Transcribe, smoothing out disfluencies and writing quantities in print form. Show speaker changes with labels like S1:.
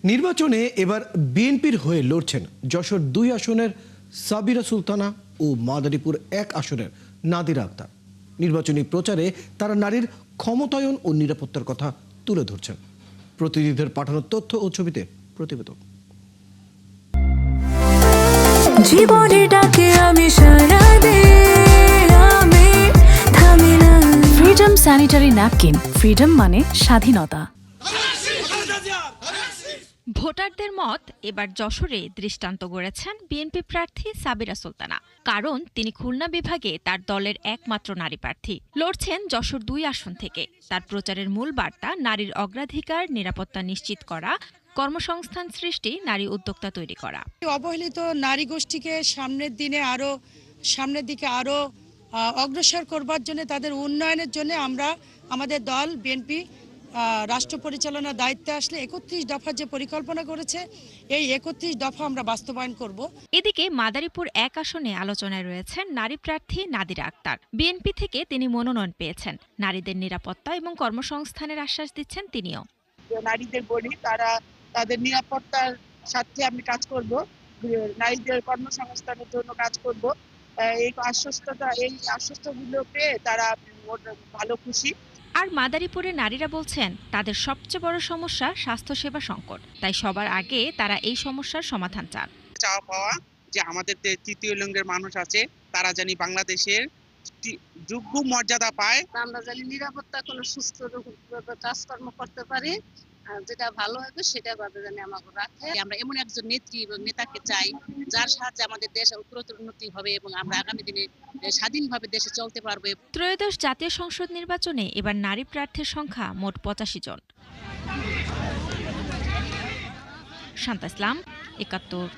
S1: নির্বাচনে এবার বিএনপির হয়ে লড়ছেন যশোর 2 আসনের সাবিরা সুলতানা ও মাদারীপুর 1 আসনের নাদিরা আক্তার। নির্বাচনী প্রচারে তারা নারীর ক্ষমতায়ন ও নিরাপত্তার কথা তুলে ধরছেন। প্রতিনিধিদের পাঠানো তথ্য ও ছবিতে প্রতিবেদন।
S2: জীবনে ডাকে আমি সারা দে আমি থামি না। Freedom sanitary napkin. ফ্রিডম মানে স্বাধীনতা।
S3: ভোটারদের মত এবার যশোরে দৃষ্টান্ত গড়েছেন বিএনপি প্রার্থী সাবিরা সুলতানা। কারণ তিনি খুলনা বিভাগে তার দলের একমাত্র নারী প্রার্থী। লড়ছেন যশোর 2 আসন থেকে। তার প্রচারের মূল বার্তা নারীর অগ্রাধিকার, নিরাপত্তা নিশ্চিত করা, কর্মসংস্থান সৃষ্টি, নারী উদ্যোক্তা তৈরি করা।
S4: অবহেলিত নারী গোষ্ঠীকে সামনের দিকে আরো অগ্রসর করবার জন্য, তাদের উন্নয়নের জন্য আমরা আমাদের দল বিএনপি রাষ্ট্র পরিচালনার দায়িত্বে আসলে 31 দফা যে পরিকল্পনা করেছে, এই 31 দফা আমরা বাস্তবায়ন করব।
S3: এদিকে মাদারীপুর 1 আসনে আলোচনায় রয়েছেন নারী প্রার্থী নাদিরা আক্তার। বিএনপি থেকে তিনি মনোনয়ন পেয়েছেন। নারীদের নিরাপত্তা এবং কর্মসংস্থানের আশ্বাস দিচ্ছেন তিনিও।
S5: নারীদের বলি, তারা তাদের নিরাপত্তার সাথে আমি কাজ করব, নারীদের কর্মসংস্থানের জন্য কাজ করব। এই আশ্বস্তগুলো পেয়ে তারা ভালো খুশি।
S3: আর মাদারীপুরে নারীরা বলছেন তাদের সবচেয়ে বড় সমস্যা স্বাস্থ্যসেবা সংকট। তাই সবার আগে তারা এই সমস্যার সমাধান চান।
S5: চাওয়া পাওয়া যে আমাদের যে তৃতীয় লিঙ্গের মানুষ আছে, তারা জানি বাংলাদেশের যোগ্য মর্যাদা পায়।
S6: আমরা জানি নিরাপত্তা কোনো সুস্থ কাজকর্ম করতে পারি, যেটা ভালো হবে সেটা ভাবে জানি আমাকে রাখে। আমরা এমন একজন নেত্রী এবং নেতাকে চাই, যার সাহায্যে আমাদের দেশ উত্তরোত্তর উন্নতি হবে এবং আমরা আগামী দিনে স্বাধীনভাবে দেশে চলতে পারবো।
S3: ত্রয়োদশ জাতীয় সংসদ নির্বাচনে এবার নারী প্রার্থীর সংখ্যা মোট 85 জন। শান্তা ইসলাম, 71।